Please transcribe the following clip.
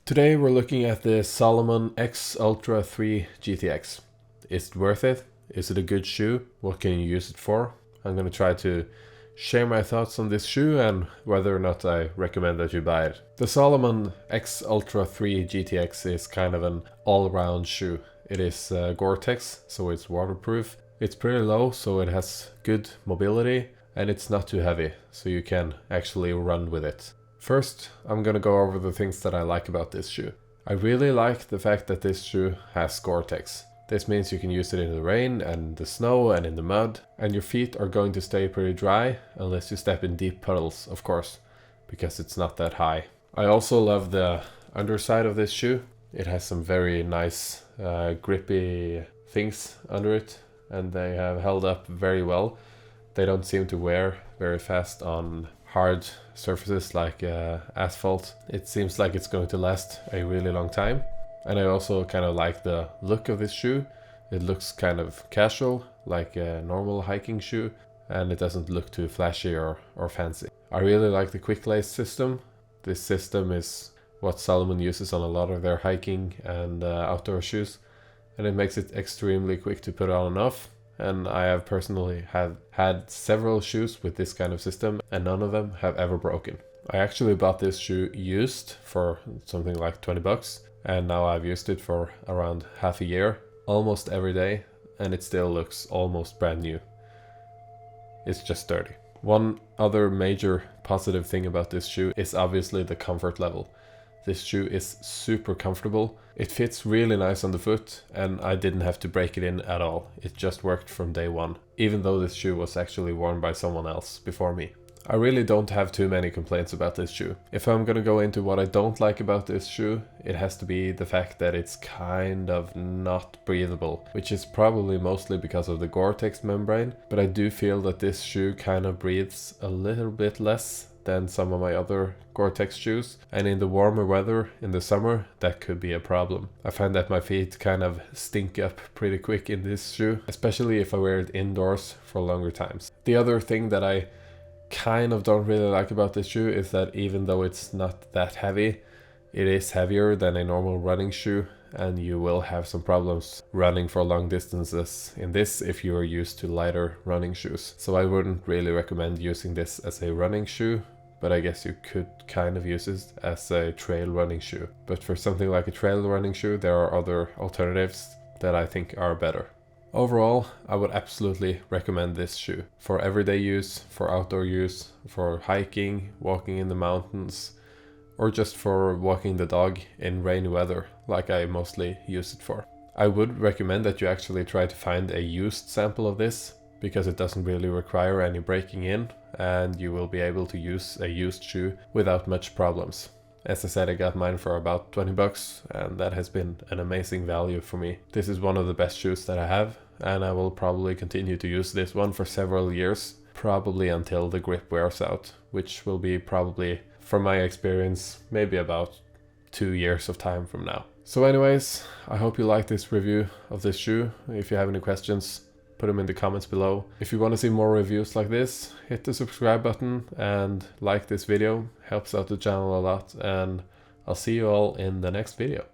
Today we're looking at the Salomon X Ultra 3 GTX. Is it worth it? Is it a good shoe? What can you use it for? I'm going to try to share my thoughts on this shoe and whether or not I recommend that you buy it. The Salomon X Ultra 3 GTX is kind of an all-round shoe. It is Gore-Tex, so it's waterproof. It's pretty low, so it has good mobility, and it's not too heavy, so you can actually run with it. First, I'm gonna go over the things that I like about this shoe. I really like the fact that this shoe has Gore-Tex. This means you can use it in the rain and the snow and in the mud, and your feet are going to stay pretty dry unless you step in deep puddles, of course, because it's not that high. I also love the underside of this shoe. It has some very nice grippy things under it, and they have held up very well. They don't seem to wear very fast on hard surfaces like asphalt. It seems like it's going to last a really long time. And I also kind of like the look of this shoe. It looks kind of casual, like a normal hiking shoe, and it doesn't look too flashy or fancy. I really like the quick lace system. This system is what Salomon uses on a lot of their hiking and outdoor shoes, and it makes it extremely quick to put on and off. And I have personally had several shoes with this kind of system, and none of them have ever broken. I actually bought this shoe used for something like 20 bucks, and now I've used it for around half a year, almost every day, and it still looks almost brand new. It's just dirty. One other major positive thing about this shoe is obviously the comfort level. This shoe is super comfortable. It fits really nice on the foot, and I didn't have to break it in at all. It just worked from day one, even though this shoe was actually worn by someone else before me. I really don't have too many complaints about this shoe. If I'm gonna go into what I don't like about this shoe, it has to be the fact that it's kind of not breathable, which is probably mostly because of the Gore-Tex membrane, but I do feel that this shoe kind of breathes a little bit less than some of my other Gore-Tex shoes, and in the warmer weather in the summer that could be a problem. I find that my feet kind of stink up pretty quick in this shoe, especially if I wear it indoors for longer times. The other thing that I kind of don't really like about this shoe is that even though it's not that heavy, it is heavier than a normal running shoe, and you will have some problems running for long distances in this if you are used to lighter running shoes. So I wouldn't really recommend using this as a running shoe, but I guess you could kind of use it as a trail running shoe. But for something like a trail running shoe, there are other alternatives that I think are better. Overall, I would absolutely recommend this shoe for everyday use, for outdoor use, for hiking, walking in the mountains, or just for walking the dog in rainy weather, like I mostly use it for. I would recommend that you actually try to find a used sample of this, because it doesn't really require any breaking in, and you will be able to use a used shoe without much problems. As I said, I got mine for about 20 bucks, and that has been an amazing value for me. This is one of the best shoes that I have, and I will probably continue to use this one for several years, probably until the grip wears out, which will be probably, from my experience, maybe about 2 years of time from now. So anyways, I hope you like this review of this shoe. If you have any questions, put them in the comments below. If you want to see more reviews like this, hit the subscribe button and like this video. Helps out the channel a lot, and I'll see you all in the next video.